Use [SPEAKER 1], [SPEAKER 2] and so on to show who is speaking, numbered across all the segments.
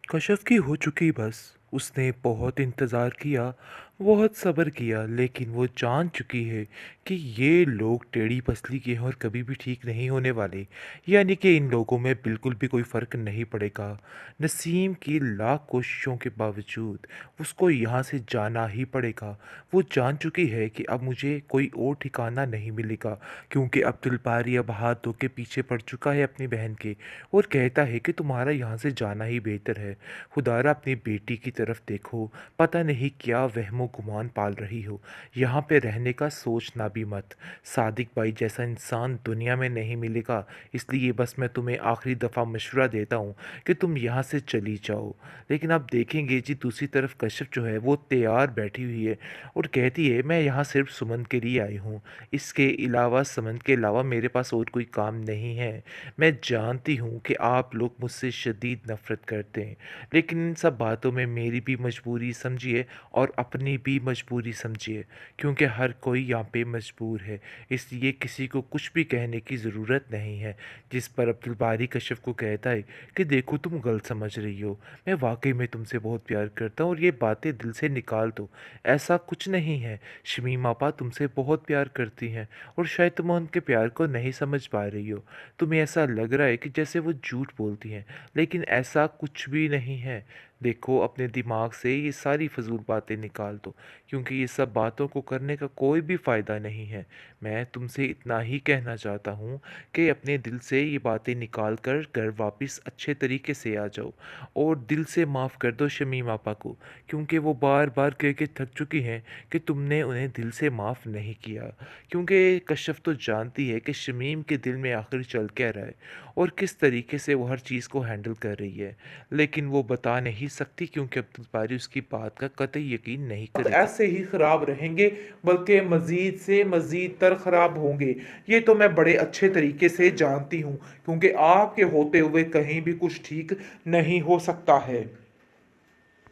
[SPEAKER 1] कशफ की हो चुकी बस। उसने बहुत इंतज़ार किया, बहुत सब्र किया, लेकिन वो जान चुकी है कि ये लोग टेढ़ी पसली के हैं और कभी भी ठीक नहीं होने वाले। यानी कि इन लोगों में बिल्कुल भी कोई फ़र्क नहीं पड़ेगा। नसीम की लाख कोशिशों के बावजूद उसको यहाँ से जाना ही पड़ेगा। वो जान चुकी है कि अब मुझे कोई और ठिकाना नहीं मिलेगा, क्योंकि अब्दुल बारी अब हाथ धो के पीछे पड़ चुका है अपनी बहन के, और कहता है कि तुम्हारा यहाँ से जाना ही बेहतर है। खुदारा अपनी बेटी की तरफ देखो, पता नहीं क्या वहमो गुमान पाल रही हो। यहाँ पे रहने का सोचना भी मत। सादिक भाई जैसा इंसान दुनिया में नहीं मिलेगा, इसलिए बस मैं तुम्हें आखिरी दफ़ा मशवरा देता हूँ कि तुम यहाँ से चली जाओ। लेकिन आप देखेंगे जी, दूसरी तरफ कश्यप जो है वो तैयार बैठी हुई है और कहती है मैं यहाँ सिर्फ सुमन के लिए आई हूँ। इसके अलावा, सुमन के अलावा मेरे पास और कोई काम नहीं है। मैं जानती हूँ कि आप लोग मुझसे शदीद नफ़रत करते हैं, लेकिन इन सब बातों में मेरी भी मजबूरी समझिए और अपनी भी मजबूरी समझिए, क्योंकि हर कोई यहाँ पे मजबूर है। इसलिए किसी को कुछ भी कहने की ज़रूरत नहीं है। जिस पर अब्दुल बारी कश्यप को कहता है कि देखो, तुम गलत समझ रही हो। मैं वाकई में तुमसे बहुत प्यार करता हूँ और ये बातें दिल से निकाल दो। ऐसा कुछ नहीं है। शमीम आपा तुमसे बहुत प्यार करती हैं और शायद तुम उनके प्यार को नहीं समझ पा रही हो। तुम्हें ऐसा लग रहा है कि जैसे वो झूठ बोलती हैं, लेकिन ऐसा कुछ भी नहीं है। देखो, अपने दिमाग से ये सारी फजूल बातें निकाल दो, क्योंकि ये सब बातों को करने का कोई भी फ़ायदा नहीं है। मैं तुमसे इतना ही कहना चाहता हूँ कि अपने दिल से ये बातें निकाल कर घर वापस अच्छे तरीके से आ जाओ, और दिल से माफ़ कर दो शमीम आपा को, क्योंकि वो बार बार कह के थक चुकी हैं कि तुमने उन्हें दिल से माफ़ नहीं किया। क्योंकि कश्यप तो जानती है कि शमीम के दिल में आखिर चल क्या रहा है और किस तरीके से वो हर चीज़ को हैंडल कर रही है, लेकिन वो बता नहीं सकती, क्योंकि अब्दुल बारी उसकी बात का कतई यकीन नहीं
[SPEAKER 2] हालात
[SPEAKER 1] करेगी।
[SPEAKER 2] ऐसे ही खराब रहेंगे, बल्कि मजीद से मजीद तर खराब होंगे। ये तो मैं बड़े अच्छे तरीके से जानती हूँ, क्योंकि आपके होते हुए कहीं भी कुछ ठीक नहीं हो सकता है।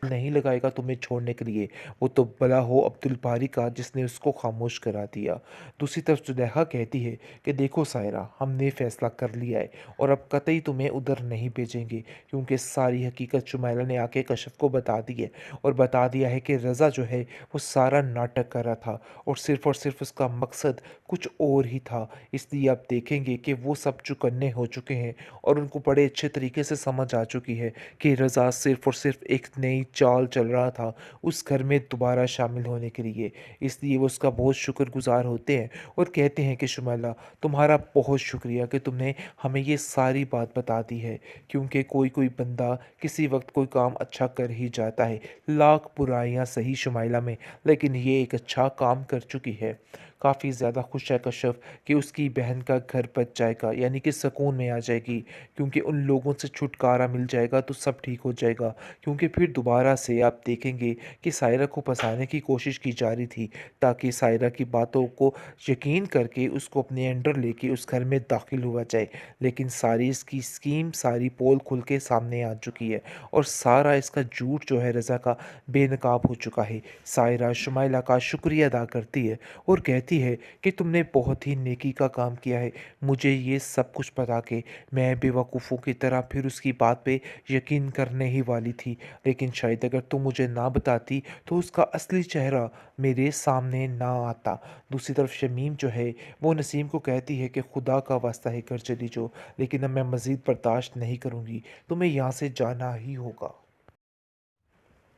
[SPEAKER 1] नहीं लगाएगा तुम्हें छोड़ने के लिए। वो तो भला हो अब्दुल बारी का जिसने उसको खामोश करा दिया। दूसरी तरफ जुलेखा कहती है कि देखो सायरा, हमने फैसला कर लिया है और अब कतई तुम्हें उधर नहीं भेजेंगे, क्योंकि सारी हकीकत शुमाइला ने आके कश्यप को बता दी है, और बता दिया है कि रज़ा जो है वो सारा नाटक कर रहा था और सिर्फ उसका मकसद कुछ और ही था। इसलिए आप देखेंगे कि वो सब चुकन्ने हो चुके हैं और उनको बड़े अच्छे तरीके से समझ आ चुकी है कि रज़ा सिर्फ़ और सिर्फ़ एक नई चाल चल रहा था उस घर में दोबारा शामिल होने के लिए। इसलिए वो उसका बहुत शुक्रगुज़ार होते हैं और कहते हैं कि शुमाइला, तुम्हारा बहुत शुक्रिया कि तुमने हमें ये सारी बात बता दी है, क्योंकि कोई कोई बंदा किसी वक्त कोई काम अच्छा कर ही जाता है। लाख बुराइयां सही शुमाइला में, लेकिन ये एक अच्छा काम कर चुकी है। काफ़ी ज़्यादा खुश है कश्यप कि उसकी बहन का घर बच जाएगा, यानी कि सुकून में आ जाएगी, क्योंकि उन लोगों से छुटकारा मिल जाएगा तो सब ठीक हो जाएगा। क्योंकि फिर दोबारा से आप देखेंगे कि सायरा को फंसाने की कोशिश की जा रही थी, ताकि सायरा की बातों को यकीन करके उसको अपने अंडर लेके उस घर में दाखिल हुआ जाए। लेकिन सारी इसकी स्कीम, सारी पोल खुल के सामने आ चुकी है और सारा इसका झूठ जो है रज़ा का बेनकाब हो चुका है। सायरा शुमाइला का शुक्रिया अदा करती है और कहती है कि तुमने बहुत ही नेकी का काम किया है। मुझे ये सब कुछ बता के मैं बेवकूफ़ों की तरह फिर उसकी बात पे यकीन करने ही वाली थी, लेकिन शायद अगर तुम मुझे ना बताती तो उसका असली चेहरा मेरे सामने ना आता। दूसरी तरफ शमीम जो है वो नसीम को कहती है कि खुदा का वास्ता है कर चली जो, लेकिन अब मैं मज़ीद बर्दाश्त नहीं करूँगी, तुम्हें यहाँ से जाना ही होगा।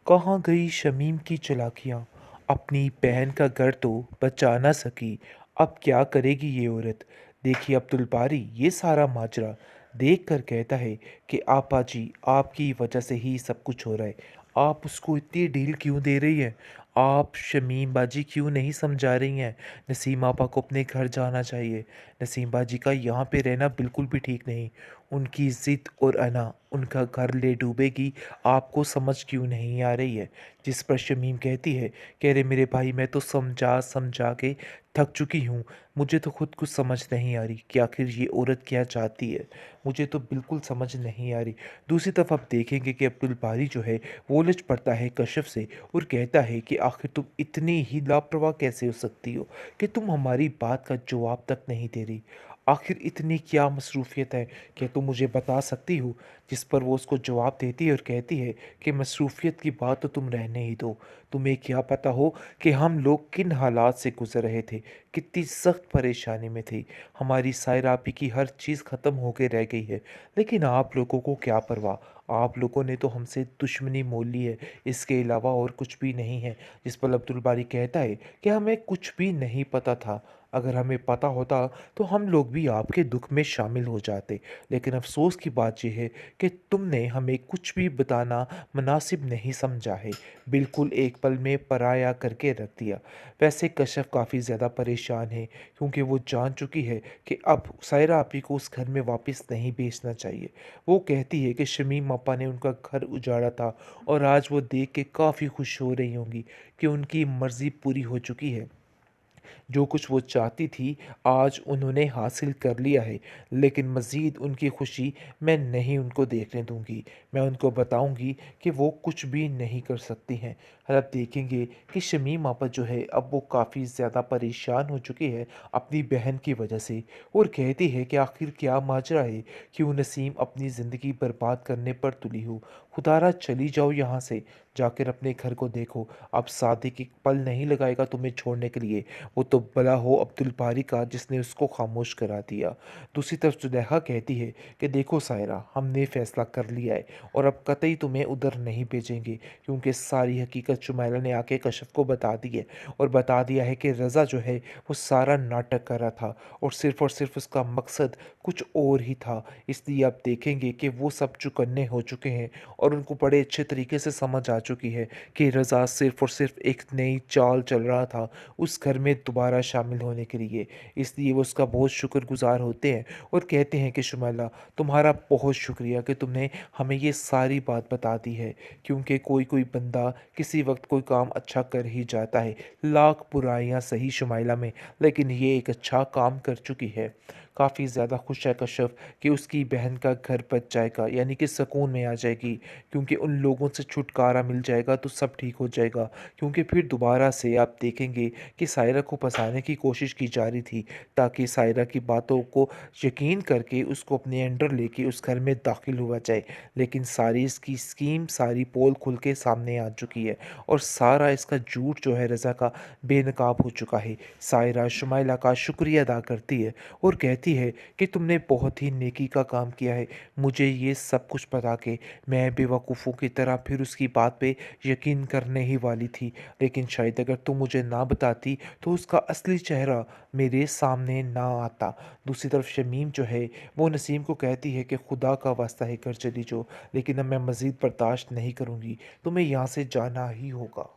[SPEAKER 1] कहाँ गई शमीम की चालाकियाँ? अपनी बहन का घर तो बचा ना सकी, अब क्या करेगी ये औरत? देखिए अब्दुल बारी ये सारा माजरा देख कर कहता है कि आपा जी, आपकी वजह से ही सब कुछ हो रहा है। आप उसको इतनी ढील क्यों दे रही हैं? आप शमीम बाजी क्यों नहीं समझा रही हैं? नसीम आपा को अपने घर जाना चाहिए। नसीम बाजी का यहाँ पे रहना बिल्कुल भी ठीक नहीं। उनकी ज़िद और अना उनका घर ले डूबेगी, आपको समझ क्यों नहीं आ रही है? जिस पर शमीम कहती है कि अरे मेरे भाई, मैं तो समझा समझा के थक चुकी हूँ। मुझे तो खुद कुछ समझ नहीं आ रही कि आखिर ये औरत क्या चाहती है। मुझे तो बिल्कुल समझ नहीं आ रही। दूसरी तरफ आप देखेंगे कि अब्दुल बारी जो है वो उलझ पड़ता है कश्यप से और कहता है कि आखिर तुम इतनी ही लापरवाह कैसे हो सकती हो कि तुम हमारी बात का जवाब तक नहीं दे रही। आखिर इतनी क्या मसरूफ़ियत है कि तुम मुझे बता सकती हो? जिस पर वो उसको जवाब देती है और कहती है कि मसरूफ़ियत की बात तो तुम रहने ही दो। तुम्हें क्या पता हो कि हम लोग किन हालात से गुज़र रहे थे, कितनी सख्त परेशानी में थे। हमारी सायरा आपी की हर चीज़ ख़त्म होके रह गई है, लेकिन आप लोगों को क्या परवाह? आप लोगों ने तो हमसे दुश्मनी मोल ली है, इसके अलावा और कुछ भी नहीं है। जिस पर अब्दुल बारी कहता है कि हमें कुछ भी नहीं पता था। अगर हमें पता होता तो हम लोग भी आपके दुख में शामिल हो जाते। लेकिन अफ़सोस की बात ये है कि तुमने हमें कुछ भी बताना मुनासिब नहीं समझा है। बिल्कुल एक पल में पराया करके रख दिया। वैसे कशफ काफ़ी ज़्यादा परेशान है, क्योंकि वो जान चुकी है कि अब सायरा आपी को उस घर में वापस नहीं भेजना चाहिए। वो कहती है कि शमीम आपा ने उनका घर उजाड़ा था और आज वो देख के काफ़ी खुश हो रही होंगी कि उनकी मर्ज़ी पूरी हो चुकी है। जो कुछ वो चाहती थी आज उन्होंने हासिल कर लिया है, लेकिन मज़ीद उनकी खुशी मैं नहीं उनको देखने दूंगी। मैं उनको बताऊंगी कि वो कुछ भी नहीं कर सकती हैं। और अब देखेंगे कि शमीम आपा जो है अब वो काफ़ी ज़्यादा परेशान हो चुकी है अपनी बहन की वजह से, और कहती है कि आखिर क्या माजरा है, क्यों नसीम अपनी ज़िंदगी बर्बाद करने पर तुली हो। खुदारा चली जाओ यहाँ से, जाकर अपने घर को देखो। अब सादिक एक पल नहीं लगाएगा तुम्हें छोड़ने के लिए। वो तो भला हो अब्दुल बारी का जिसने उसको खामोश करा दिया। दूसरी तरफ जुलेखा कहती है कि देखो सायरा, हमने फ़ैसला कर लिया है और अब कतई तुम्हें उधर नहीं भेजेंगे, क्योंकि सारी हकीकत शुमैला ने आके कशफ को बता दी है और बता दिया है कि रज़ा जो है वो सारा नाटक कर रहा था और सिर्फ उसका मकसद कुछ और ही था। इसलिए अब देखेंगे कि वो सब चुकन्ने हो चुके हैं और उनको बड़े अच्छे तरीके से समझ आ चुकी है कि रज़ा सिर्फ और सिर्फ एक नई चाल चल रहा था उस घर में दोबारा शामिल होने के लिए। इसलिए वो उसका बहुत शुक्रगुज़ार होते हैं और कहते हैं कि शुमैला, तुम्हारा बहुत शुक्रिया कि तुमने हमें ये सारी बात बता दी है, क्योंकि कोई कोई बंदा किसी वक्त कोई काम अच्छा कर ही जाता है। लाख बुराइयां सही शुमैला में, लेकिन ये एक अच्छा काम कर चुकी है। काफ़ी ज़्यादा खुश है कश्यप कि उसकी बहन का घर बच जाएगा, यानी कि सुकून में आ जाएगी, क्योंकि उन लोगों से छुटकारा मिल जाएगा तो सब ठीक हो जाएगा। क्योंकि फिर दोबारा से आप देखेंगे कि सायरा को फंसाने की कोशिश की जा रही थी, ताकि सायरा की बातों को यकीन करके उसको अपने अंडर लेके उस घर में दाखिल हुआ जाए। लेकिन सारी इसकी स्कीम, सारी पोल खुल के सामने आ चुकी है और सारा इसका झूठ जो है रज़ा का बेनकाब हो चुका है। सायरा शुमाइला का शुक्रिया अदा करती है और कहती है कि तुमने बहुत ही नेकी का काम किया है मुझे ये सब कुछ बता के। मैं बेवकूफ़ों की तरह फिर उसकी बात पे यकीन करने ही वाली थी, लेकिन शायद अगर तुम मुझे ना बताती तो उसका असली चेहरा मेरे सामने ना आता। दूसरी तरफ शमीम जो है वो नसीम को कहती है कि खुदा का वास्ता है घर चली जाओ, लेकिन अब मैं मज़ीद बर्दाश्त नहीं करूँगी, तुम्हें यहाँ से जाना ही होगा।